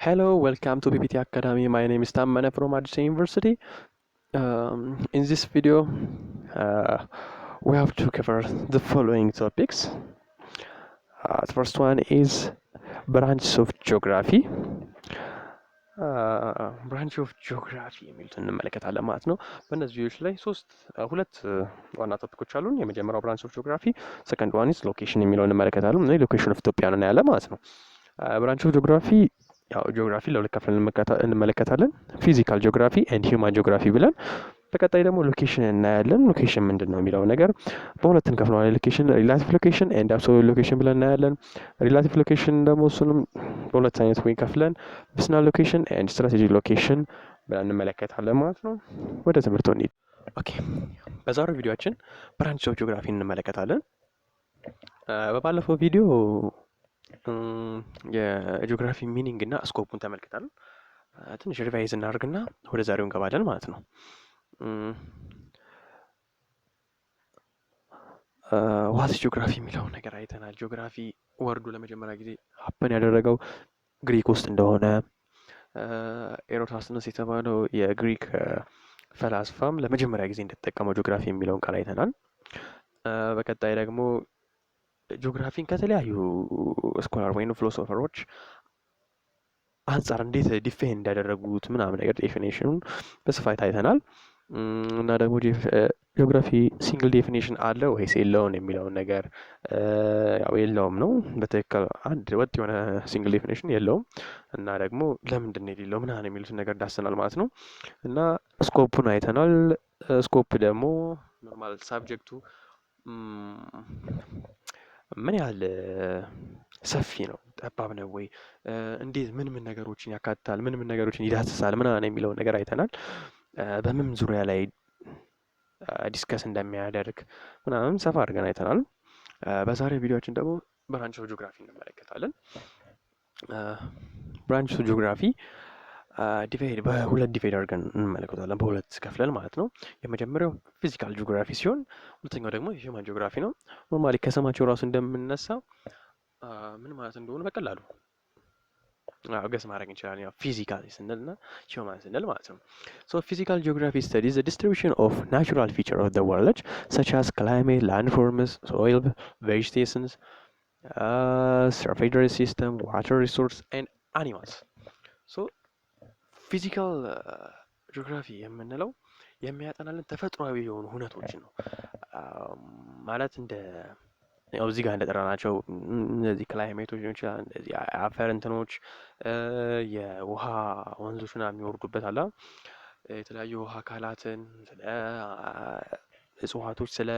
Hello, welcome to PPT Academy. My name is Tammane from Addis University. In this video, we have to cover the following topics. The first one is branches of geography. ብራንች ኦፍ ጂኦግራፊ የሚሉትን እንመለከታለን ማለት ነው። በእነዚህ ቪዲዮዎች ላይ ሁለት ዋና ቶፒኮች አሉን። የመጀመሪያው ብራንች ኦፍ ጂኦግራፊ፣ ሰከንድ ዋን ኢዝ ሎኬሽን የሚለውን እንመለከታለን። እና ሎኬሽን ኦፍ ኢትዮጵያ ነው ያለ ማለት ነው። ብራንች ኦፍ ጂኦግራፊ ያው ጂኦግራፊ ለሁለት ከፍለን እንመለከታለን። ፊዚካል ጂኦግራፊ ኤንድ ሂውማን ጂኦግራፊ ብለን በቀጣይ ደግሞ ሎኬሽን እናያለን። ሎኬሽን ምንድን ነው የሚለው ነገር በሁለት እንከፍለዋለን። ሎኬሽን ሪላቲቭ ሎኬሽን ኤንድ አብሶሉት ሎኬሽን ብለን እናያለን። ሪላቲቭ ሎኬሽን ደግሞ እሱንም በሁለት አይነት ወይ ከፍለን ቢዝነስ ሎኬሽን ኤንድ ስትራቴጂክ ሎኬሽን ብለን እንመለከታለን ማለት ነው። ወደ ትምህርቱ እንሂድ። ኦኬ፣ በዛሬው ቪዲዮአችን ብራንች ኦፍ ጂኦግራፊ እንመለከታለን። በባለፈው ቪዲዮ የጂኦግራፊ ሚኒንግ እና ስኮፑን ተመልክተናል። ትንሽ ሪቫይዝ እናደርግና ወደ ዛሬው እንገባለን ማለት ነው። ዋት ጂኦግራፊ የሚለውን ነገር አይተናል። ጂኦግራፊ ወርዱ ለመጀመሪያ ጊዜ ሀፐን ያደረገው ግሪክ ውስጥ እንደሆነ ኤሮታስነስ የተባለው የግሪክ ፈላስፋም ለመጀመሪያ ጊዜ እንደተጠቀመው ጂኦግራፊ የሚለውን ቃል አይተናል። በቀጣይ ደግሞ ጂኦግራፊን ከተለያዩ ስኮላር ወይም ፊሎሶፈሮች አንጻር እንዴት ዲፌን እንዳደረጉት ምናምን ነገር ዴፊኔሽኑን በስፋት አይተናል። እና ደግሞ ጂኦግራፊ ሲንግል ዴፊኔሽን አለ ወይስ የለውን የሚለውን ነገር ያው የለውም ነው በትክክል አንድ ወጥ የሆነ ሲንግል ዴፊኔሽን የለውም። እና ደግሞ ለምንድን ነው የሌለው ምናምን የሚሉትን ነገር ዳሰናል ማለት ነው። እና ስኮፑን አይተናል። ስኮፕ ደግሞ ኖርማል ሳብጀክቱ ምን ያህል ሰፊ ነው፣ ጠባብ ነው ወይ፣ እንዴት ምን ነገሮችን ያካትታል፣ ምን ነገሮችን ይዳስሳል ምናምን የሚለውን ነገር አይተናል። በምን ዙሪያ ላይ ዲስከስ እንደሚያደርግ ምናምን ሰፋ አድርገን አይተናል። በዛሬው ቪዲዮችን ደግሞ ብራንች ኦፍ ጂኦግራፊ እንመለከታለን። ብራንች ኦፍ ጂኦግራፊ በሁለት ዲቫይድ አድርገን እንመለከታለን፣ በሁለት ከፍለን ማለት ነው። የመጀመሪያው ፊዚካል ጂኦግራፊ ሲሆን ሁለተኛው ደግሞ የሂውማን ጂኦግራፊ ነው። ኖርማሊ ከስማቸው ራሱ እንደምንነሳው ምን ማለት እንደሆነ በቀላሉ ገስ ማድረግ እንችላለን። ያው ፊዚካል ስንል እና ሂውማን ስንል ማለት ነው። ሶ ፊዚካል ጂኦግራፊ ስተዲስ ዘ ዲስትሪቢዩሽን ኦፍ ናቹራል ፊቸር ኦፍ ዘ ወርልድ ሰች አስ ክላይሜት፣ ላንድ ፎርምስ፣ ሶይል፣ ቬጂቴሽንስ፣ ሰርፌስ ሲስተም፣ ዋተር ሪሶርስ ኤንድ አኒማልስ። ሶ ፊዚካል ጂኦግራፊ የምንለው የሚያጠናልን ተፈጥሯዊ የሆኑ ሁነቶችን ነው። ማለት እንደ ያው እዚህ ጋር እንደጠራናቸው እነዚህ ክላይሜቶች ሊሆን ይችላል፣ እንደዚህ አፈር እንትኖች፣ የውሃ ወንዞች ምናምን የሚወርዱበት አለ። የተለያዩ ውሃ አካላትን፣ ስለ እጽዋቶች፣ ስለ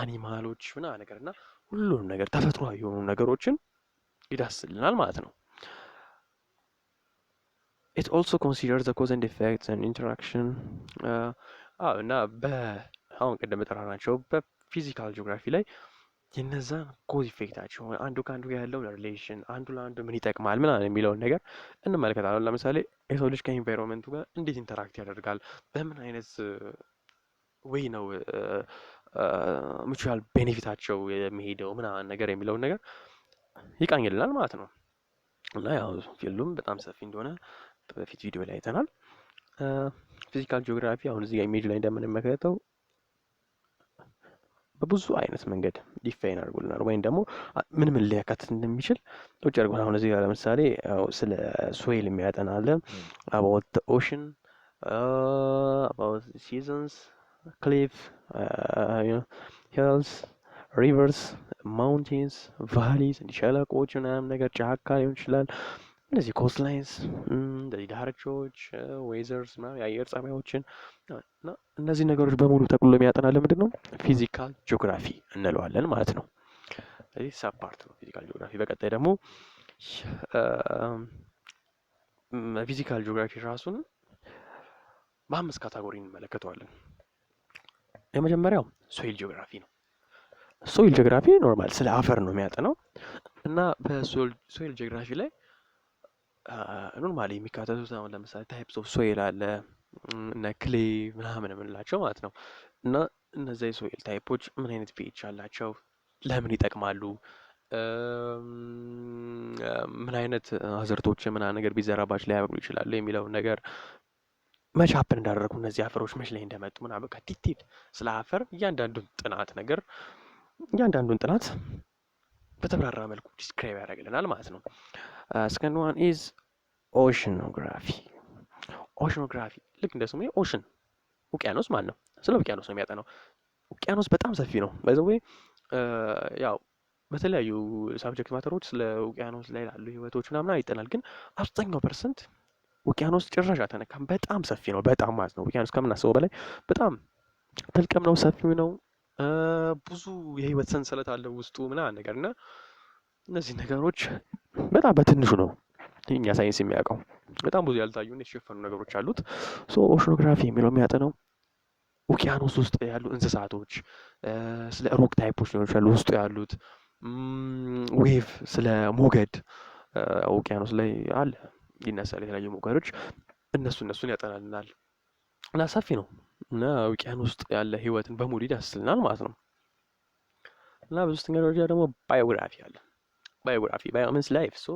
አኒማሎች ምናምን ነገር እና ሁሉንም ነገር ተፈጥሯዊ የሆኑ ነገሮችን ይዳስልናል ማለት ነው። It also considers the cause and effects and interaction እና አሁን ቅድም ጠራናቸው በፊዚካል ጂኦግራፊ ላይ የነዛን ኮዝ ኢፌክታቸው አንዱ ከአንዱ ጋር ያለው ሪሌሽን አንዱ ለአንዱ ምን ይጠቅማል ምናምን የሚለውን ነገር እንመለከታለን። ለምሳሌ የሰው ልጅ ከኢንቫይሮንመንቱ ጋር እንዴት ኢንተራክት ያደርጋል፣ በምን አይነት ወይ ነው ሙቹዋል ቤኔፊታቸው የሚሄደው ምናምን ነገር የሚለውን ነገር ይቃኝልናል ማለት ነው። እና ያው ፊልዱም በጣም ሰፊ እንደሆነ በፊት ቪዲዮ ላይ አይተናል። ፊዚካል ጂኦግራፊ አሁን እዚህ ጋር ኢሜጅ ላይ እንደምንመለከተው በብዙ አይነት መንገድ ዲፋይን አድርጎልናል፣ ወይም ደግሞ ምን ሊያካትት እንደሚችል ውጭ አድርጎልናል። አሁን እዚህ ጋር ለምሳሌ ስለ ሶይል የሚያጠና አለ፣ አባውት ኦሽን፣ አባውት ሲዘንስ፣ ክሊፍ፣ ሂልስ፣ ሪቨርስ፣ ማውንቴንስ፣ ቫሊስ፣ ሸለቆች ምናምን ነገር፣ ጫካ ሊሆን ይችላል። እነዚህ ኮስት ላይንስ፣ እንደዚህ ዳርቻዎች፣ ዌዘርስ ምናምን የአየር ጸባዮችን እና እነዚህ ነገሮች በሙሉ ጠቅልሎ የሚያጠናልን ምንድን ነው? ፊዚካል ጂኦግራፊ እንለዋለን ማለት ነው። ስለዚህ ሰብ ፓርት ነው ፊዚካል ጂኦግራፊ። በቀጣይ ደግሞ ፊዚካል ጂኦግራፊ ራሱን በአምስት ካታጎሪ እንመለከተዋለን። የመጀመሪያው ሶይል ጂኦግራፊ ነው። ሶይል ጂኦግራፊ ኖርማል ስለ አፈር ነው የሚያጠናው እና በሶይል ጂኦግራፊ ላይ ኖርማሊ የሚካተቱት አሁን ለምሳሌ ታይፕስ ኦፍ ሶይል አለ እና ክሌ ምናምን የምንላቸው ማለት ነው። እና እነዚያ የሶይል ታይፖች ምን አይነት ፒኤች አላቸው፣ ለምን ይጠቅማሉ፣ ምን አይነት አዝርቶች ምናምን ነገር ቢዘራባቸው ሊያበቅሉ ይችላሉ የሚለውን ነገር መች ሀፕን እንዳደረጉ እነዚህ አፈሮች መች ላይ እንደመጡ ምናምን በቃ ዲቴል ስለ አፈር እያንዳንዱን ጥናት በተብራራ መልኩ ዲስክራይብ ያደርግልናል ማለት ነው። ሰከንድ ዋን ኢዝ ኦሽኖግራፊ። ኦሽኖግራፊ ልክ እንደ ስሙ ኦሽን ውቅያኖስ ማለት ነው። ስለ ውቅያኖስ ነው የሚያጠናው። ውቅያኖስ በጣም ሰፊ ነው። ባይ ዘ ዌይ ያው በተለያዩ ሳብጀክት ማተሮች ስለ ውቅያኖስ ላይ ላሉ ህይወቶች ምናምን ይጠናል። ግን አብዛኛው ፐርሰንት ውቅያኖስ ጭራሽ አልተነካም። በጣም ሰፊ ነው። በጣም ማለት ነው። ውቅያኖስ ከምናስበው በላይ በጣም ጥልቅም ነው፣ ሰፊው ነው። ብዙ የህይወት ሰንሰለት አለው ውስጡ ምናምን ነገር እና እነዚህ ነገሮች በጣም በትንሹ ነው እኛ ሳይንስ የሚያውቀው። በጣም ብዙ ያልታዩ የተሸፈኑ ነገሮች አሉት። ሶ ኦሽኖግራፊ የሚለው የሚያጠነው ውቅያኖስ ውስጥ ያሉ እንስሳቶች፣ ስለ ሮክ ታይፖች ሊሆን ይችላሉ ውስጡ ያሉት፣ ዌቭ፣ ስለ ሞገድ ውቅያኖስ ላይ አለ ይነሳል የተለያዩ ሞገዶች፣ እነሱን ያጠናልናል እና ሰፊ ነው እና ውቅያኖስ ውስጥ ያለ ህይወትን በሙሉ ይዳስልናል ማለት ነው። እና በሶስተኛ ደረጃ ደግሞ ባዮግራፊ አለ። ባዮ ሚንስ ላይፍ። ሶ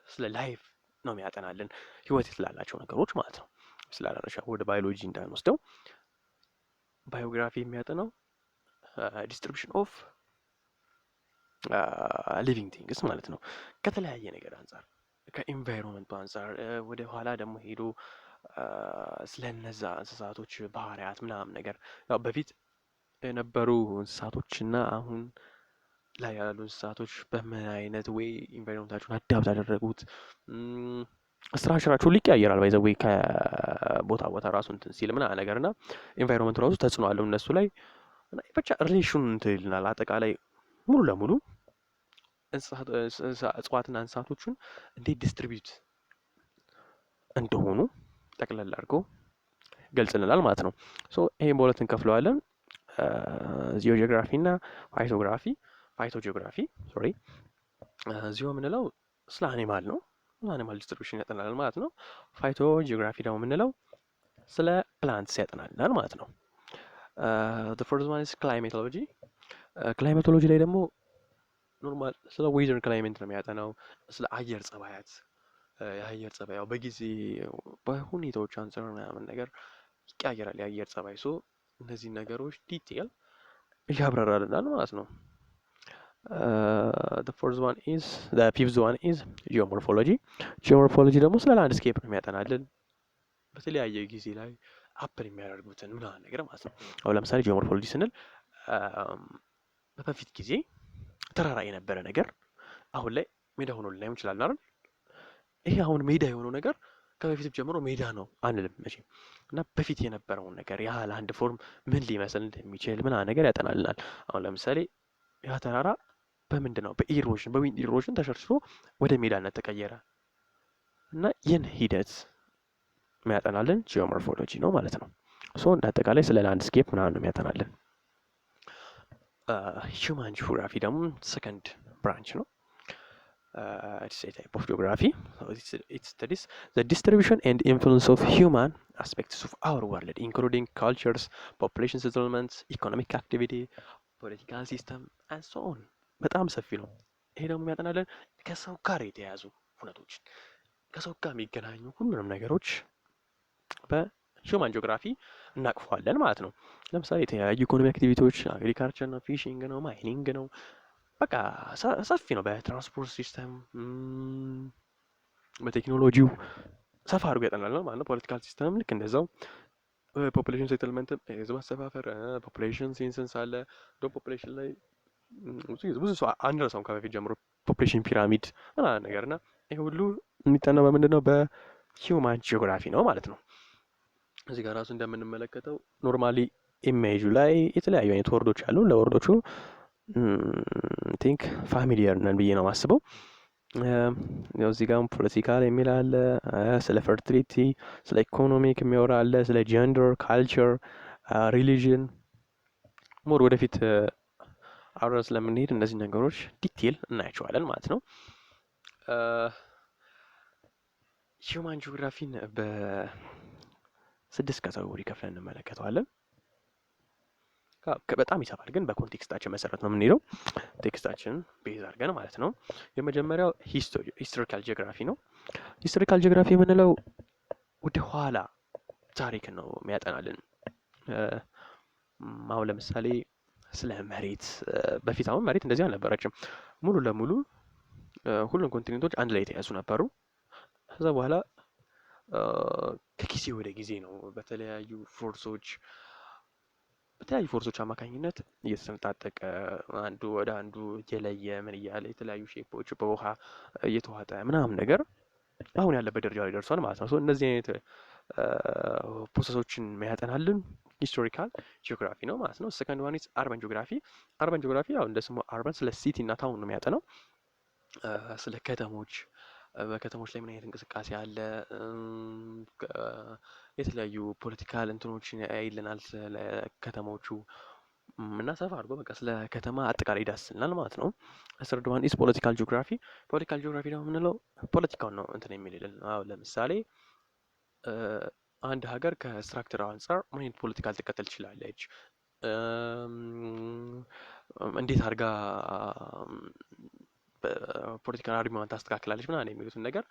ስለ ላይፍ ነው የሚያጠናልን ህይወት ስላላቸው ነገሮች ማለት ነው። ስላላቸው ወደ ባዮሎጂ እንዳንወስደው ባዮግራፊ የሚያጠናው ዲስትሪቢሽን ኦፍ ሊቪንግ ቲንግስ ማለት ነው። ከተለያየ ነገር አንጻር ከኢንቫይሮንመንቱ አንጻር ወደ ኋላ ደግሞ ሄዶ ስለነዛ እንስሳቶች ባህሪያት ምናምን ነገር ያው በፊት የነበሩ እንስሳቶችና አሁን ላይ ያሉ እንስሳቶች በምን አይነት ወይ ኢንቫይሮንመንታቸውን አዳፕት ያደረጉት ስትራክቸራቸው ሊቀያየራል። ባይ ዘ ዌይ ከቦታ ቦታ ራሱ እንትን ሲል ምናምን ነገር እና ኢንቫይሮንመንቱ ራሱ ተጽዕኖ አለው እነሱ ላይ ብቻ ሪሌሽን እንትን ይልናል። አጠቃላይ ሙሉ ለሙሉ እጽዋትና እንስሳቶቹን እንዴት ዲስትሪቢዩት እንደሆኑ ጠቅለል አድርጎ ገልጽልናል ማለት ነው። ሶ ይሄን በሁለት እንከፍለዋለን። ጂኦጂኦግራፊ እና ፋይቶግራፊ። ፋይቶጂኦግራፊ ሶሪ፣ ዚዮ የምንለው ስለ አኒማል ነው፣ አኒማል ዲስትሪቢዩሽን ያጠናል ማለት ነው። ፋይቶጂኦግራፊ ደግሞ የምንለው ስለ ፕላንትስ ያጠናልናል ማለት ነው። the first one is climatology። ክላይሜቶሎጂ ላይ ደግሞ ኖርማል ስለ ዌዘር ክላይሜት ነው የሚያጠናው፣ ስለ አየር ጸባያት። የአየር ጸባያው በጊዜ በሁኔታዎች አንጻር ምናምን ነገር ይቀያየራል የአየር ጸባይ። ሶ እነዚህ ነገሮች ዲቴል ያብራራልናል ማለት ነው። the fifth one is geomorphology። ጂኦሞርፎሎጂ ደግሞ ስለ ላንድስኬፕ ነው የሚያጠናልን በተለያየ ጊዜ ላይ አፕል የሚያደርጉትን ምናምን ነገር ማለት ነው። አሁን ለምሳሌ ጂኦሞርፎሎጂ ስንል በፊት ጊዜ ተራራ የነበረ ነገር አሁን ላይ ሜዳ ሆኖ ልናየው እንችላለን አይደል? ይሄ አሁን ሜዳ የሆነው ነገር ከበፊት ጀምሮ ሜዳ ነው አንልም መቼም። እና በፊት የነበረውን ነገር ያ ላንድ ፎርም ምን ሊመስል እንደሚችል ምናምን ነገር ያጠናልናል። አሁን ለምሳሌ ያ ተራራ በምንድን ነው በኢሮዥን በዊንድ ኢሮዥን ተሸርሽሮ ወደ ሜዳነት ተቀየረ እና ይህን ሂደት የሚያጠናልን ጂኦሞርፎሎጂ ነው ማለት ነው። ሶ እንደ አጠቃላይ ስለ ላንድስኬፕ ምናምን ነው የሚያጠናልን። ሂውማን ጂኦግራፊ ደግሞ ሰከንድ ብራንች ነው። It's a type of geography. So it studies the distribution and influence of human aspects of our world, including cultures, population settlements, economic activity, political system, and so on. በጣም ሰፊ ነው። ይሄ ደግሞ የሚያጠናለን ከሰው ጋር የተያያዙ ሁነቶችን ከሰው ጋር የሚገናኙ ሁሉንም ነገሮች በሂውማን ጂኦግራፊ እናቅፈዋለን ማለት ነው። ለምሳሌ የተለያዩ ኢኮኖሚ አክቲቪቲዎች አግሪካልቸር ነው፣ ፊሽንግ ነው፣ ማይኒንግ ነው። በቃ ሰፊ ነው። በትራንስፖርት ሲስተም በቴክኖሎጂው ሰፋ አድርጎ ያጠናል ማለት ነው። ፖለቲካል ሲስተም ልክ እንደዛው። ፖፑሌሽን ሴትልመንት፣ የህዝብ አሰፋፈር፣ ፖፑሌሽን ሴንሰስ አለ። ዶ ፖፑሌሽን ላይ ብዙ ሰው አንረሳውም ከበፊት ጀምሮ ፖፑሌሽን ፒራሚድ ምናምን ነገር እና ይሄ ሁሉ የሚጠናው በምንድን ነው? በሂውማን ጂኦግራፊ ነው ማለት ነው። እዚህ ጋር ራሱ እንደምንመለከተው ኖርማሊ ኢሜጁ ላይ የተለያዩ አይነት ወርዶች አሉ። ለወርዶቹ ቲንክ ፋሚሊየር ነን ብዬ ነው የማስበው። እዚህ ጋር ፖለቲካል የሚል አለ፣ ስለ ፈርቲሊቲ፣ ስለ ኢኮኖሚክ የሚወራ አለ፣ ስለ ጀንደር፣ ካልቸር፣ ሪሊጅን። ሞር ወደፊት አብረን ስለምንሄድ እነዚህ ነገሮች ዲቴል እናያቸዋለን ማለት ነው። ሂውማን ጂኦግራፊን በ6 ካቴጎሪ ከፍለን እንመለከተዋለን። በጣም ይሰፋል፣ ግን በኮንቴክስታችን መሰረት ነው የምንሄደው። ቴክስታችንን ቤዝ አድርገን ማለት ነው። የመጀመሪያው ሂስቶሪካል ጂኦግራፊ ነው። ሂስቶሪካል ጂኦግራፊ የምንለው ወደ ኋላ ታሪክን ነው የሚያጠናልን። አሁን ለምሳሌ ስለ መሬት በፊት አሁን መሬት እንደዚህ አልነበረችም። ሙሉ ለሙሉ ሁሉም ኮንቲኔንቶች አንድ ላይ የተያዙ ነበሩ። ከዛ በኋላ ከጊዜ ወደ ጊዜ ነው በተለያዩ ፎርሶች አማካኝነት እየተሰነጣጠቀ አንዱ ወደ አንዱ እየለየ ምን እያለ የተለያዩ ሼፖች በውሃ እየተዋጠ ምናምን ነገር አሁን ያለበት ደረጃ ላይ ደርሷል ማለት ነው። እነዚህ አይነት ፕሮሰሶችን የሚያጠናልን ሂስቶሪካል ጂኦግራፊ ነው ማለት ነው። ሰከንድ ዋን ኢዝ አርባን ጂኦግራፊ። አርባን ጂኦግራፊ ያው እንደ ስሙ አርባን ስለ ሲቲ እና ታውን ነው የሚያጠናው። ስለ ከተሞች፣ በከተሞች ላይ ምን አይነት እንቅስቃሴ አለ፣ የተለያዩ ፖለቲካል እንትኖችን ያይልናል ስለ ከተሞቹ እና ሰፋ አድርጎ በቃ ስለ ከተማ አጠቃላይ ይዳስልናል ማለት ነው። ሰርድ ዋን ኢዝ ፖለቲካል ጂኦግራፊ። ፖለቲካል ጂኦግራፊ ደግሞ የምንለው ፖለቲካውን ነው እንትን የሚልልን። አሁን ለምሳሌ አንድ ሀገር ከስትራክቸር አንጻር ምን አይነት ፖለቲካ ልትከተል ትችላለች፣ እንዴት አድርጋ ፖለቲካል አርጊመንት ታስተካክላለች ምናምን የሚሉትን ነገር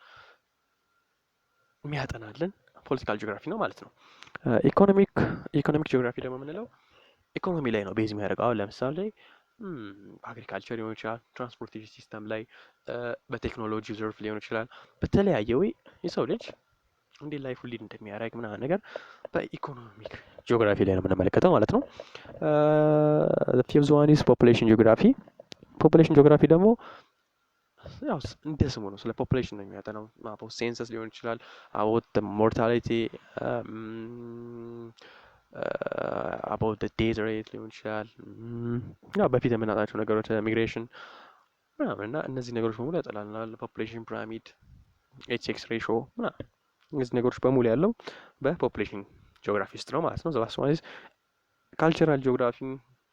የሚያጠናልን ፖለቲካል ጂኦግራፊ ነው ማለት ነው። ኢኮኖሚክ ጂኦግራፊ ደግሞ የምንለው ኢኮኖሚ ላይ ነው ቤዝ የሚያደርገው። አሁን ለምሳሌ አግሪካልቸር ሊሆን ይችላል፣ ትራንስፖርቴሽን ሲስተም ላይ፣ በቴክኖሎጂ ዘርፍ ሊሆን ይችላል። በተለያየ ወይ የሰው ልጅ እንዴት ላይፍ ሊድ እንደሚያደርግ ምናምን ነገር በኢኮኖሚክ ጂኦግራፊ ላይ ነው የምንመለከተው ማለት ነው። ፊፍዝ ዋን ኢዝ ፖፑሌሽን ጂኦግራፊ። ፖፑሌሽን ጂኦግራፊ ደግሞ ያው እንደ ስሙ ነው፣ ስለ ፖፑሌሽን ነው የሚያጠናው። አባውት ሴንሰስ ሊሆን ይችላል፣ አባውት ሞርታሊቲ፣ አባውት ዴዝ ሬት ሊሆን ይችላል። ያው በፊት የምናጣቸው ነገሮች ሚግሬሽን ምናምን እና እነዚህ ነገሮች በሙሉ ያጠናልናል። ፖፑሌሽን ፒራሚድ፣ ኤች/ኤክስ ሬሾ ምናምን እነዚህ ነገሮች በሙሉ ያለው በፖፑሌሽን ጂኦግራፊ ውስጥ ነው ማለት ነው። ዘ ላስት ዋን ኢዝ ካልቸራል ጂኦግራፊ።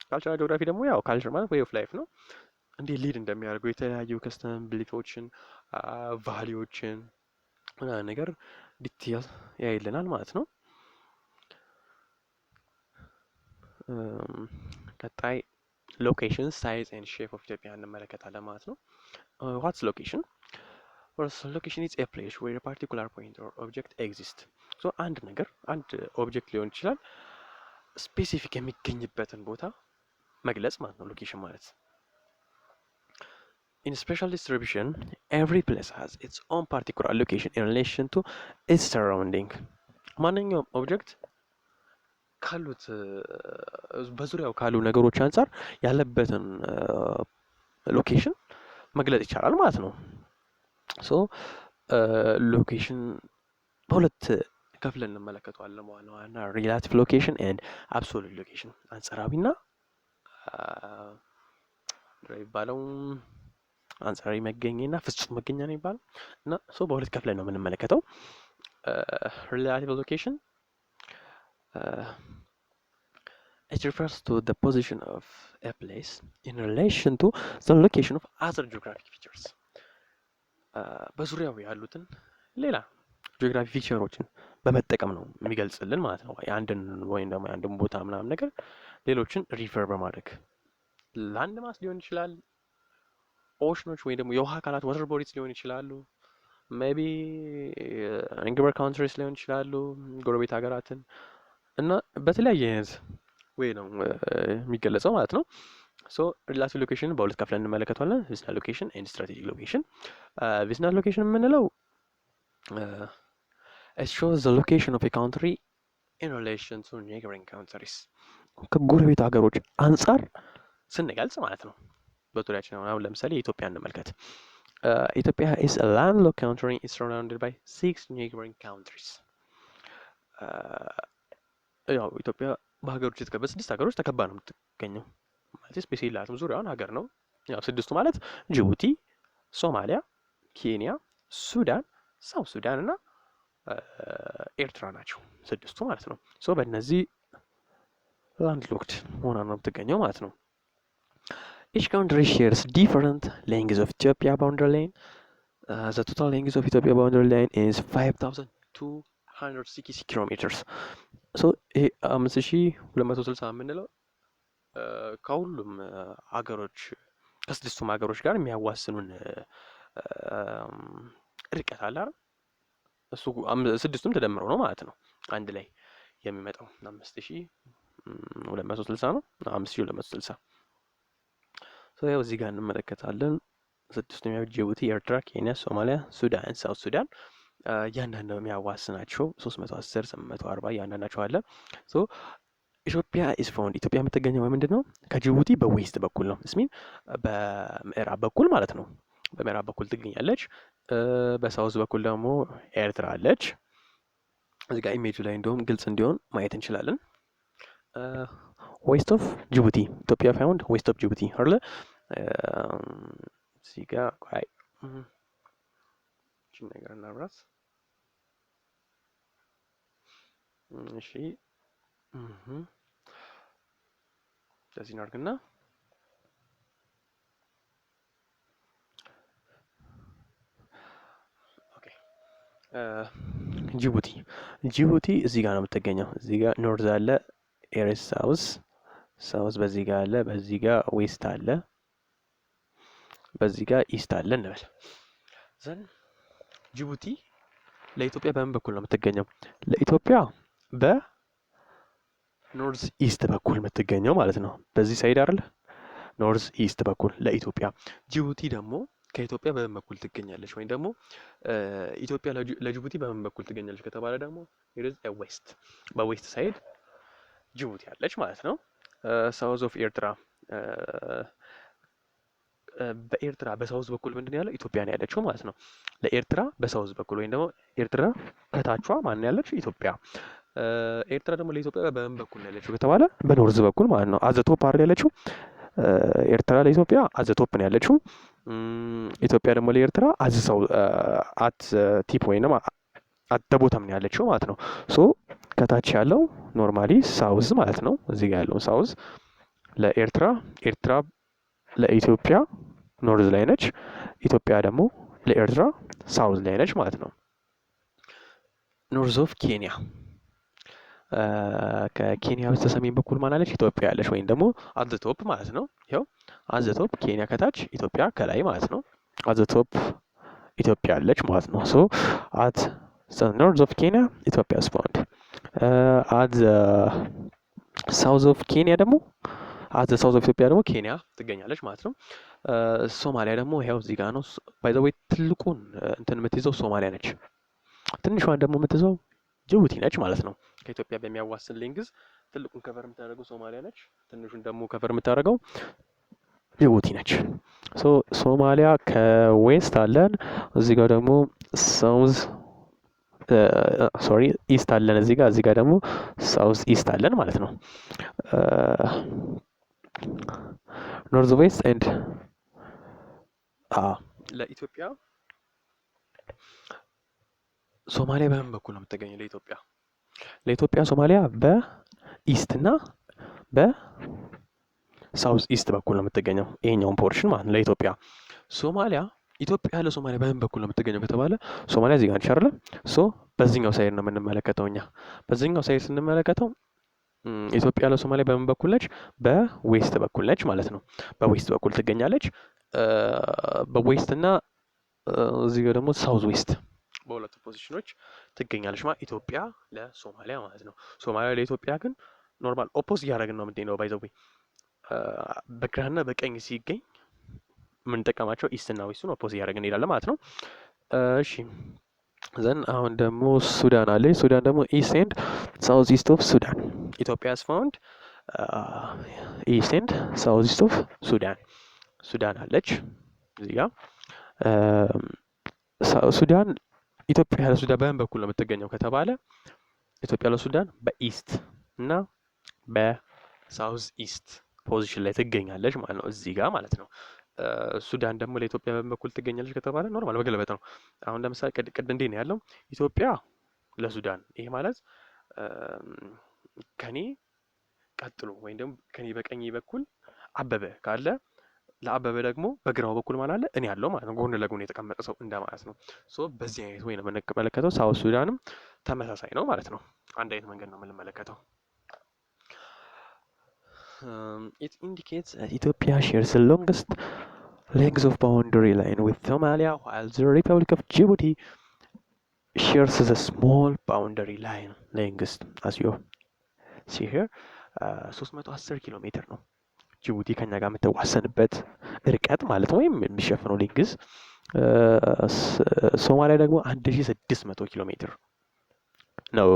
ካልቸራል ጂኦግራፊ ደግሞ ያው ካልቸር ማለት ዌይ ኦፍ ላይፍ ነው። እንዴት ሊድ እንደሚያደርገው የተለያዩ ከስተም ብሊፎችን፣ ቫሊዎችን ምናምን ነገር ዲቴል ያይልናል ማለት ነው። ቀጣይ ሎኬሽን፣ ሳይዝ ኤንድ ሼፕ ኦፍ ኢትዮጵያ እንመለከታለን ማለት ነው። ዋትስ ሎኬሽን? ሎኬሽን ኢዝ ኤ ፕሌስ ዌር ፓርቲኩላር ፖይንት ኦር ኦብጀክት ኤግዚስት። ሶ አንድ ነገር አንድ ኦብጀክት ሊሆን ይችላል ስፔሲፊክ የሚገኝበትን ቦታ መግለጽ ማለት ነው ሎኬሽን ማለት። In spatial distribution, every place has its own particular location in relation to its surrounding. ማንኛውም ኦብጀክት ካሉት በዙሪያው ካሉ ነገሮች አንጻር ያለበትን ሎኬሽን መግለጽ ይቻላል ማለት ነው። ሶ ሎኬሽን በሁለት ከፍለን እንመለከተዋለን። ዋና ሪላቲቭ ሎኬሽን ኤንድ አብሶሉት ሎኬሽን፣ አንጻራዊና የሚባለው አንጻራዊ መገኛና ፍጹም መገኛ ነው የሚባለው እና ሶ በሁለት ከፍለን ነው የምንመለከተው። ሪላቲቭ ሎኬሽን it refers to the position of a place in relation to the location of other geographic features. በዙሪያው ያሉትን ሌላ ጂኦግራፊ ፊቸሮችን በመጠቀም ነው የሚገልጽልን ማለት ነው። የአንድን ወይም ደግሞ የአንድን ቦታ ምናምን ነገር ሌሎችን ሪፈር በማድረግ ላንድ ማስ ሊሆን ይችላል፣ ኦሽኖች ወይም ደግሞ የውሃ አካላት ዋተር ቦዲስ ሊሆን ይችላሉ፣ ሜቢ ኔይበር ካውንትሪስ ሊሆን ይችላሉ፣ ጎረቤት ሀገራትን እና በተለያየ አይነት ወይ ነው የሚገለጸው ማለት ነው። ሶ ሪላቲቭ ሎኬሽን በሁለት ከፍለን እንመለከተዋለን፣ ቪዚናል ሎኬሽን ኤንድ ስትራቴጂክ ሎኬሽን። ቪዚናል ሎኬሽን የምንለው it shows the location of a country in relation to neighboring countries፣ ከጎረቤት ሀገሮች አንጻር ስንገልጽ ማለት ነው። በዙሪያችን አሁን ለምሳሌ ኢትዮጵያ እንመልከት። ኢትዮጵያ is a landlocked country is surrounded by 6 neighboring countries። ያው ኢትዮጵያ በሀገሮች በስድስት ሀገሮች ተከባ ነው የምትገኘው። ማለት ስፔስ የላትም፣ ዙሪያውን ሀገር ነው። ያው ስድስቱ ማለት ጅቡቲ፣ ሶማሊያ፣ ኬንያ፣ ሱዳን፣ ሳውት ሱዳን እና ኤርትራ ናቸው ስድስቱ ማለት ነው። ሶ በእነዚህ ላንድ ሎክድ ሆና ነው የምትገኘው ማለት ነው። each country shares different lengths of Ethiopia boundary line. The total length of Ethiopia boundary line is 5260 kilometers. ሶ ይሄ 5260 የምንለው ከሁሉም ሀገሮች ከስድስቱም ሀገሮች ጋር የሚያዋስኑን ርቀት አለ አይደል? እሱ ስድስቱም ተደምረው ነው ማለት ነው አንድ ላይ የሚመጣው 5260 ነው። 5260 ያው እዚህ ጋር እንመለከታለን። ስድስቱም ያው ጅቡቲ፣ ኤርትራ፣ ኬንያ፣ ሶማሊያ፣ ሱዳን፣ ሳውት ሱዳን እያንዳንዱ የሚያዋስናቸው 310 840 እያንዳንዳቸው አለ። ኢትዮጵያ ኢዝ ፋውንድ ኢትዮጵያ የምትገኘው በምንድን ነው? ከጅቡቲ በዌስት በኩል ነው። እስሚን በምዕራብ በኩል ማለት ነው። በምዕራብ በኩል ትገኛለች። በሳውዝ በኩል ደግሞ ኤርትራ አለች። እዚህ ጋር ኢሜጁ ላይ እንደውም ግልጽ እንዲሆን ማየት እንችላለን። ዌስት ኦፍ ጅቡቲ ኢትዮጵያ ፋውንድ ዌስት ኦፍ ጅቡቲ አይደለ? እዚህ ጋር ቆይ እቺ ነገር እናብራት። እሺ እንደዚህ እናድርግና ኦኬ ጅቡቲ እዚህ ጋር ነው የምትገኘው። እዚህ ጋር ኖርዝ አለ፣ ኤሬስ ሳውዝ በዚህ ጋር አለ፣ በዚህ ጋር ዌስት አለ፣ በዚህ ጋር ኢስት አለ እንበል። ዘን ጅቡቲ ለኢትዮጵያ በምን በኩል ነው የምትገኘው? ለኢትዮጵያ በኖርዝ ኢስት በኩል የምትገኘው ማለት ነው። በዚህ ሳይድ አይደል? ኖርዝ ኢስት በኩል ለኢትዮጵያ። ጅቡቲ ደግሞ ከኢትዮጵያ በምን በኩል ትገኛለች? ወይም ደግሞ ኢትዮጵያ ለጅቡቲ በምን በኩል ትገኛለች ከተባለ ደግሞ ዌስት፣ በዌስት ሳይድ ጅቡቲ አለች ማለት ነው። ሳውዝ ኦፍ ኤርትራ በኤርትራ በሳውዝ በኩል ምንድን ያለው ኢትዮጵያ ነው ያለችው ማለት ነው። ለኤርትራ በሳውዝ በኩል ወይም ደግሞ ኤርትራ ከታቿ ማን ያለች ኢትዮጵያ። ኤርትራ ደግሞ ለኢትዮጵያ በምን በኩል ነው ያለችው ከተባለ በኖርዝ በኩል ማለት ነው። አዘቶፕ አይደል ያለችው ኤርትራ ለኢትዮጵያ አዘቶፕ ነው ያለችው። ኢትዮጵያ ደግሞ ለኤርትራ አዝሰው አት ቲፕ ወይንም አት ቦታም ነው ያለችው ማለት ነው። ሶ ከታች ያለው ኖርማሊ ሳውዝ ማለት ነው። እዚህ ጋር ያለው ሳውዝ ለኤርትራ፣ ኤርትራ ለኢትዮጵያ ኖርዝ ላይ ነች። ኢትዮጵያ ደግሞ ለኤርትራ ሳውዝ ላይ ነች ማለት ነው። ኖርዝ ኦፍ ኬንያ ከኬንያ በስተሰሜን በኩል ማናለች ኢትዮጵያ ያለች ወይም ደግሞ አዘቶፕ ማለት ነው። ይኸው አዘቶፕ ኬንያ ከታች ኢትዮጵያ ከላይ ማለት ነው። አዘቶፕ ኢትዮጵያ አለች ማለት ነው። ሶ አት ኖርዝ ኦፍ ኬንያ ኢትዮጵያ ስፖንድ አት ሳውዝ ኦፍ ኬንያ ደግሞ አት ሳውዝ ኦፍ ኢትዮጵያ ደግሞ ኬንያ ትገኛለች ማለት ነው። ሶማሊያ ደግሞ ይኸው እዚህ ጋር ነው። ባይ ዘ ዌይ ትልቁን እንትን የምትይዘው ሶማሊያ ነች። ትንሿን ደግሞ የምትይዘው ጅቡቲ ነች ማለት ነው። ከኢትዮጵያ በሚያዋስን ሌንግዝ ትልቁን ከቨር የምታደርገው ሶማሊያ ነች። ትንሹን ደግሞ ከቨር የምታደርገው ጅቡቲ ነች። ሶ ሶማሊያ ከዌስት አለን። እዚህ ጋር ደግሞ ሳውዝ ኢስት አለን። እዚህ ጋር ደግሞ ሳውዝ ኢስት አለን ማለት ነው። ኖርዝ ዌስት ኤንድ ለኢትዮጵያ ሶማሊያ በምን በኩል ነው የምትገኘው? ለኢትዮጵያ ሶማሊያ በኢስት እና በሳውዝ ኢስት በኩል ነው የምትገኘው። ይሄኛውን ፖርሽን ማለት ነው ለኢትዮጵያ። ኢትዮጵያ ለሶማሊያ በምን በኩል ነው የምትገኘው ከተባለ ሶማሊያ እዚህ ጋር ነች አይደለ? ሶ በዚህኛው ሳይድ ነው የምንመለከተው እኛ። በዚህኛው ሳይድ ስንመለከተው ኢትዮጵያ ለሶማሊያ በምን በኩል ነች? በዌስት በኩል ነች ማለት ነው። በዌስት በኩል ትገኛለች። በዌስት እና እዚህ ጋር ደግሞ ሳውዝ ዌስት በሁለቱ ፖዚሽኖች ትገኛለች ማለት ኢትዮጵያ ለሶማሊያ ማለት ነው። ሶማሊያ ለኢትዮጵያ ግን ኖርማል ኦፖዝ እያደረግን ነው የምንገኘው። ባይ ዘ ዌይ በግራና በቀኝ ሲገኝ የምንጠቀማቸው ኢስት እና ዌስቱን ኦፖዝ እያደረግን እንሄዳለን ማለት ነው። እሺ ዘን አሁን ደግሞ ሱዳን አለ። ሱዳን ደግሞ ኢስት ኤንድ ሳውዝ ኢስት ኦፍ ሱዳን። ኢትዮጵያ ኢዝ ፋውንድ ኢስት ኤንድ ሳውዝ ኢስት ኦፍ ሱዳን አለች እዚህ ጋር ሱዳን። ኢትዮጵያ ለሱዳን በምን በኩል ነው የምትገኘው ከተባለ ኢትዮጵያ ለሱዳን በኢስት እና በሳውዝ ኢስት ፖዚሽን ላይ ትገኛለች ማለት ነው፣ እዚህ ጋር ማለት ነው። ሱዳን ደግሞ ለኢትዮጵያ በምን በኩል ትገኛለች ከተባለ ኖርማል መገለበጥ ነው። አሁን ለምሳሌ ቅድ እንዴት ነው ያለው? ኢትዮጵያ ለሱዳን ይሄ ማለት ከኔ ቀጥሎ ወይም ደግሞ ከኔ በቀኝ በኩል አበበ ካለ ለአበበ ደግሞ በግራው በኩል ማለት አለ እኔ ያለው ማለት ነው። ጎን ለጎን የተቀመጠ ሰው እንደማለት ነው። ሶ በዚህ አይነት ወይ ነው የምንመለከተው። ሳውዝ ሱዳንም ተመሳሳይ ነው ማለት ነው። አንድ አይነት መንገድ ነው የምንመለከተው። it indicates that Ethiopia shares the longest length of boundary line with Somalia, while the Republic of Djibouti shares a small boundary line length, as you see here. 310 ኪሎ ሜትር ነው ጅቡቲ ከኛ ጋር የምትዋሰንበት ርቀት ማለት ነው፣ ወይም የሚሸፍነው ሌንግዝ። ሶማሊያ ደግሞ 1600 ኪሎ ሜትር ነው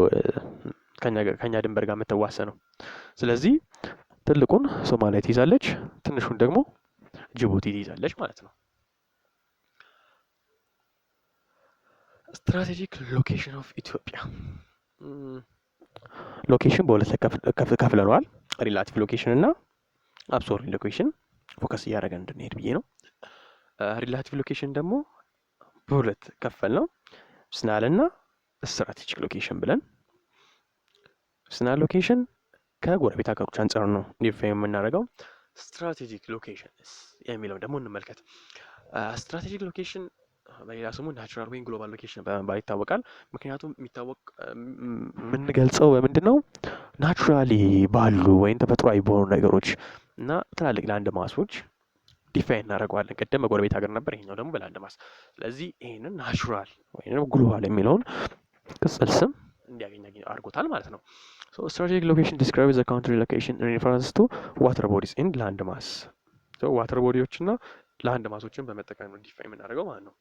ከኛ ድንበር ጋር የምትዋሰነው። ስለዚህ ትልቁን ሶማሊያ ትይዛለች፣ ትንሹን ደግሞ ጅቡቲ ትይዛለች ማለት ነው። ስትራቴጂክ ሎኬሽን ኦፍ ኢትዮጵያ። ሎኬሽን በሁለት ከፍለነዋል፣ ሪላቲቭ ሎኬሽን እና አብሶሉት ሎኬሽን። ፎከስ እያደረገን እንድንሄድ ብዬ ነው። ሪላቲቭ ሎኬሽን ደግሞ በሁለት ከፈል ነው፣ ፐርሰናል እና ስትራቴጂክ ሎኬሽን ብለን። ፐርሰናል ሎኬሽን ከጎረቤት ሀገሮች አንጻር ነው ዲፋይን የምናደርገው። ስትራቴጂክ ሎኬሽን የሚለው ደግሞ እንመልከት። ስትራቴጂክ ሎኬሽን በሌላ ስሙ ናቹራል ወይም ግሎባል ሎኬሽን በመባል ይታወቃል። ምክንያቱም የምንገልጸው በምንድን ነው? ናቹራሊ ባሉ ወይም ተፈጥሯዊ በሆኑ ነገሮች እና ትላልቅ ላንድ ማሶች ዲፋይን እናደርገዋለን። ቀደም በጎረቤት ሀገር ነበር፣ ይሄኛው ደግሞ በላንድ ማስ። ስለዚህ ይሄንን ናቹራል ወይም ግሎባል የሚለውን ቅጽል ስም እንዲያገኝ አድርጎታል ማለት ነው። So strategic location describes the country location in reference to water bodies and land mass. So water bodies እና land masሶችን በመጠቀም ነው ዲፋይን የምናደርገው ማለት ነው።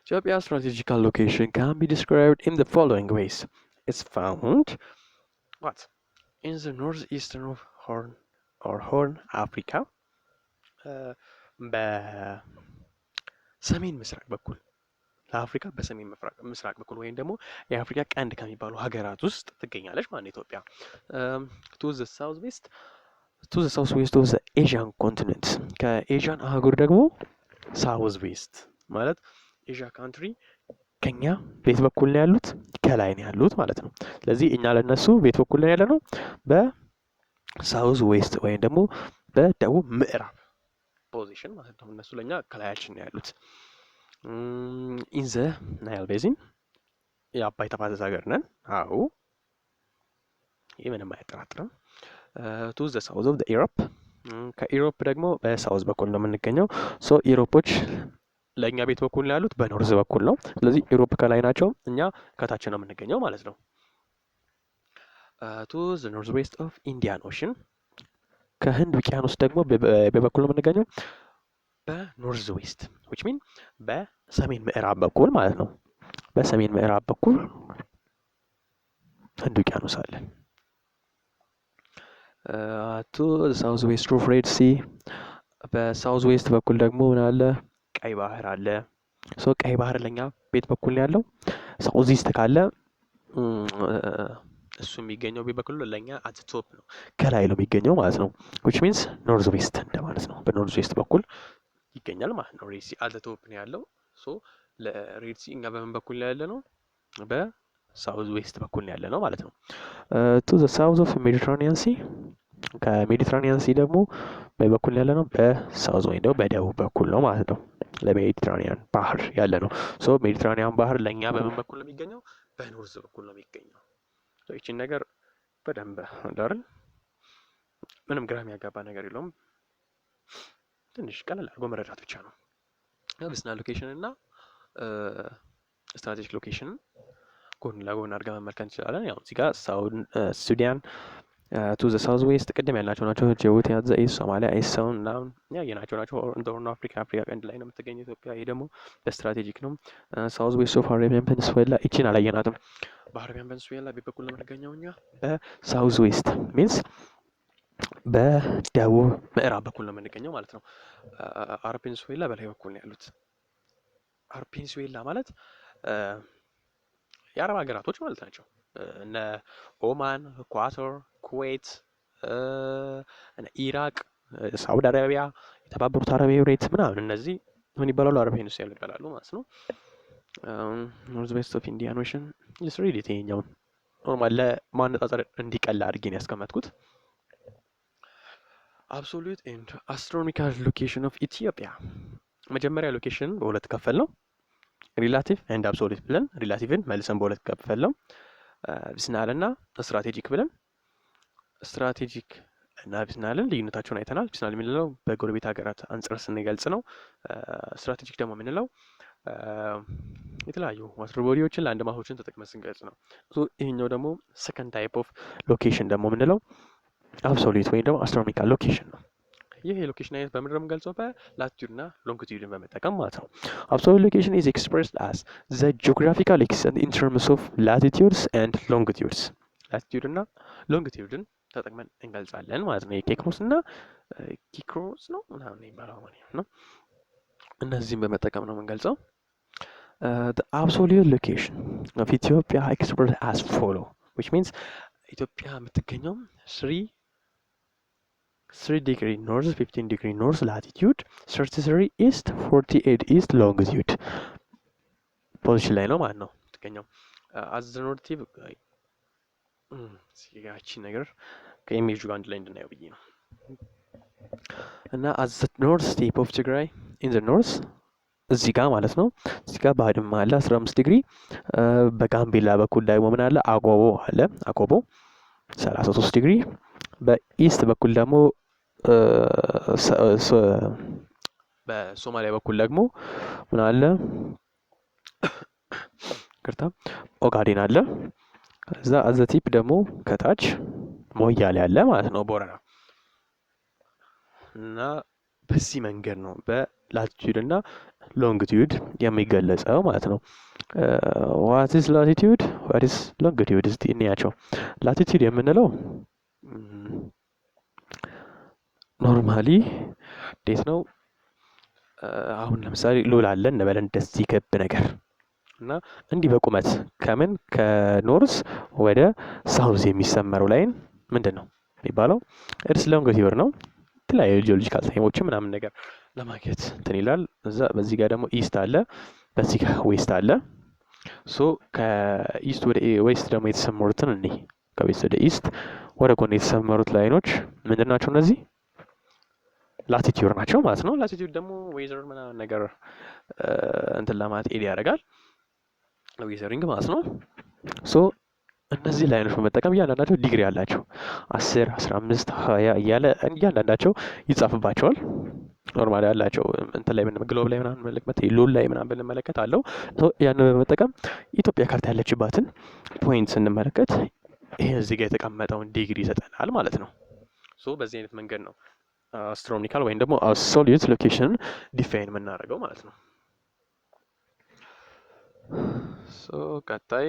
Ethiopia's strategical location can be described in the following ways. It's found what? In the northeastern of Horn Africa. በሰሜን ምስራቅ በኩል ለአፍሪካ በሰሜን ምስራቅ በኩል ወይም ደግሞ የአፍሪካ ቀንድ ከሚባሉ ሀገራት ውስጥ ትገኛለች ማለት ነው ኢትዮጵያ። ቱ ዘ ሳውዝ ዌስት ኦፍ ዘ ኤዥያን ኮንቲኔንት፣ ከኤዥያን አህጉር ደግሞ ሳውዝ ዌስት ማለት ኤዥያ ካንትሪ ከኛ ቤት በኩል ነው ያሉት፣ ከላይ ነው ያሉት ማለት ነው። ስለዚህ እኛ ለነሱ ቤት በኩል ነው ያለ ነው በሳውዝ ዌስት ወይም ደግሞ በደቡብ ምዕራብ ፖዚሽን ማለት ነው። እነሱ ለኛ ከላያችን ነው ያሉት። ኢን ዘ ናይል ቤዚን የአባይ ተፋሰስ ሀገር ነን። አዎ ይህ ምንም አያጠራጥርም። ቱ ዘ ሳውዝ ኦፍ ኢሮፕ፣ ከኢሮፕ ደግሞ በሳውዝ በኩል ነው የምንገኘው። ሶ ኢሮፖች ለእኛ ቤት በኩል ነው ያሉት በኖርዝ በኩል ነው። ስለዚህ ኢሮፕ ከላይ ናቸው፣ እኛ ከታች ነው የምንገኘው ማለት ነው። ቱ ዘ ኖርዝ ዌስት ኦፍ ኢንዲያን ኦሽን፣ ከህንድ ውቅያኖስ ደግሞ በበኩል ነው የምንገኘው በኖርዝ ዌስት which mean በሰሜን ምዕራብ በኩል ማለት ነው። በሰሜን ምዕራብ በኩል ህንድ ውቅያኖስ አለ። ቱ ሳውዝ ዌስት ኦፍ ሬድ ሲ፣ በሳውዝ ዌስት በኩል ደግሞ ምን አለ? ቀይ ባህር አለ። ሶ ቀይ ባህር ለኛ ቤት በኩል ነው ያለው። ሳውዝ ኢስት ካለ እሱ የሚገኘው ቤት በኩል ለኛ አት ቶፕ ነው፣ ከላይ ነው የሚገኘው ማለት ነው። which means ኖርዝ ዌስት እንደማለት ነው። በኖርዝ ዌስት በኩል ይገኛል ማለት ነው። ሬድ ሲ አት ቶፕ ነው ያለው። ሶ ለሬድ ሲ እኛ በምን በኩል ላይ ያለ ነው? በሳውዝ ዌስት በኩል ያለ ነው ማለት ነው። ቱ ዘ ሳውዝ ኦፍ ሜዲትራኒያን ሲ፣ ከሜዲትራኒያን ሲ ደግሞ በበኩል ያለ ነው በሳውዝ ወይም ደግሞ በደቡብ በኩል ነው ማለት ነው። ለሜዲትራኒያን ባህር ያለ ነው። ሶ ሜዲትራኒያን ባህር ለኛ በምን በኩል ነው የሚገኘው? በኖርዝ በኩል ነው የሚገኘው። ይቺን ነገር በደንብ እንዳርን ምንም ግራ የሚያጋባ ነገር የለውም። ትንሽ ቀለል አድርጎ መረዳት ብቻ ነው። ፐርሰናል ሎኬሽን እና ስትራቴጂክ ሎኬሽን ጎን ለጎን አድርገን መመልከት እንችላለን። ያው እዚህ ጋር ሱዳን ቱ ዘ ሳውዝ ዌስት ቅድም ያልናቸው ናቸው። ጅቡቲ አት ዘ ኢስት፣ ሶማሊያ ኢስት ሳውን ምናምን ያየናቸው ናቸው። እንደ ሆርን አፍሪካ ቀንድ ላይ ነው የምትገኘው ኢትዮጵያ። ይሄ ደግሞ በስትራቴጂክ ነው። ሳውዝ ዌስት ኦፍ አረቢያን ፔኒንሱላ ይቺን አላየናትም። በአረቢያን ፔኒንሱላ በኩል ነው የምንገኘው እኛ በሳውዝ ዌስት ሚንስ በደቡብ ምዕራብ በኩል ነው የምንገኘው ማለት ነው። አረብ ፔኒንሱላ በላይ በኩል ነው ያሉት። አረብ ፔኒንሱላ ማለት የአረብ ሀገራቶች ማለት ናቸው። እነ ኦማን፣ ኳታር፣ ኩዌት፣ ኢራቅ፣ ሳውዲ አረቢያ፣ የተባበሩት አረብ ኤሚሬት ምናምን እነዚህ ምን ይባላሉ? አረብ ፔኒንሱላ ይባላሉ ማለት ነው። ኖርዝ ዌስት ኦፍ ኢንዲያን ኦሽን ኢስ ሪሊ ይሄኛውን ኖርማል ለማነጻጸር እንዲቀላ አድርጌ ነው ያስቀመጥኩት። አብሶሉት ኤንድ አስትሮኖሚካል ሎኬሽን ኦፍ ኢትዮጵያ። መጀመሪያ ሎኬሽን በሁለት ከፈል ነው፣ ሪላቲቭ ኤንድ አብሶሉት ብለን ሪላቲቭን መልሰን በሁለት ከፈል ነው፣ ፐርሰናል እና ስትራቴጂክ ብለን ስትራቴጂክ እና ቢዝናልን ልዩነታቸውን አይተናል። ቢዝናል የምንለው በጎረቤት ሀገራት አንጻር ስንገልጽ ነው። ስትራቴጂክ ደግሞ የምንለው የተለያዩ ዋተር ቦዲዎችን ላንድ ማሶችን ተጠቅመን ስንገልጽ ነው። ይህኛው ደግሞ ሰከንድ ታይፕ ኦፍ ሎኬሽን ደግሞ የምንለው አብሶሉት ወይም ደግሞ አስትሮኖሚካል ሎኬሽን ነው። ይህ የሎኬሽን አይነት በምንድን ነው የምንገልጸው? በላቲቱድ እና ሎንጊቱድን በመጠቀም ማለት ነው። አብሶሉት ሎኬሽን ኢዝ ኤክስፕሬስድ አስ ዘ ጂኦግራፊካል ኤክስተንት ኢን ተርምስ ኦፍ ላቲቱድስ ኤንድ ሎንጊቱድስ። ላቲቱድ እና ሎንጊቱድን ተጠቅመን እንገልጻለን ማለት ነው። የኬክሮስ እና ኪክሮስ ነው ምናምን የሚባለው ማለት ነው። እነዚህም በመጠቀም ነው የምንገልጸው። The absolute location of Ethiopia expressed as follow, which means ኢትዮጵያ የምትገኘው 3 ዲግሪ ኖርዝ 15 ዲግሪ ኖርዝ ላቲቲዩድ 33 ኢስት 48 ኢስት ሎንጊቲዩድ ፖዚሽን ላይ ነው ማለት ነው የምትገኘው። አዝ ኖርቲቭ ሲጋቺ ነገር ከኢሜጁ ጋር አንድ ላይ እንድናየው ብዬ ነው። እና አዝ ኖርዝ ስቴፕ ኦፍ ትግራይ ኢን ዘ ኖርዝ እዚህ ጋር ማለት ነው። እዚህ ጋር ባድመ አለ 15 ዲግሪ። በጋምቤላ በኩል ደግሞ ምን አለ? አቆቦ አለ። አቆቦ 33 ዲግሪ። በኢስት በኩል ደግሞ በሶማሊያ በኩል ደግሞ ምን አለ? ቅርታ ኦጋዴን አለ። ከዛ አዘቲፕ ደግሞ ከታች ሞያሌ አለ ማለት ነው፣ ቦረና እና በዚህ መንገድ ነው በላቲቲዩድ እና ሎንጊቲዩድ የሚገለጸው ማለት ነው። ዋት ኢዝ ላቲቲዩድ ዋት ኢዝ ሎንጊቲዩድ? እስቲ እንያቸው። ላቲቲዩድ የምንለው ኖርማሊ እንዴት ነው? አሁን ለምሳሌ ሉል አለ እንበል እንደዚህ ክብ ነገር እና እንዲህ በቁመት ከምን ከኖርዝ ወደ ሳውዝ የሚሰመረው ላይን ምንድን ነው የሚባለው? እርስ ሎንጊቲዩድ ነው። የተለያዩ ጂኦሎጂካል ታይሞችን ምናምን ነገር ለማግኘት እንትን ይላል። እዛ በዚህ ጋር ደግሞ ኢስት አለ፣ በዚህ ጋር ዌስት አለ። ሶ ከኢስት ወደ ዌስት ደግሞ የተሰመሩትን እኔ ከዌስት ወደ ኢስት ወደ ጎን የተሰመሩት ላይኖች ምንድን ናቸው? እነዚህ ላቲቲዩድ ናቸው ማለት ነው። ላቲቲዩድ ደግሞ ዌዘር ምናምን ነገር እንትን ለማለት ኤድ ያደርጋል፣ ዌዘሪንግ ማለት ነው። ሶ እነዚህ ላይኖች በመጠቀም እያንዳንዳቸው ዲግሪ አላቸው 10 15 20 እያለ እያንዳንዳቸው ይጻፍባቸዋል። ኖርማሊ ያላቸው እንትን ላይ ግሎብ ላይ ምናምን መልክመት ሉል ላይ ምናምን ብንመለከት አለው። ያንን በመጠቀም ኢትዮጵያ ካርታ ያለችባትን ፖይንት ስንመለከት ይሄ እዚህ ጋር የተቀመጠውን ዲግሪ ይሰጠናል ማለት ነው። ሶ በዚህ አይነት መንገድ ነው አስትሮኖሚካል ወይም ደግሞ አብሶሉት ሎኬሽንን ዲፋይን የምናደርገው ማለት ነው። ሶ ቀጣይ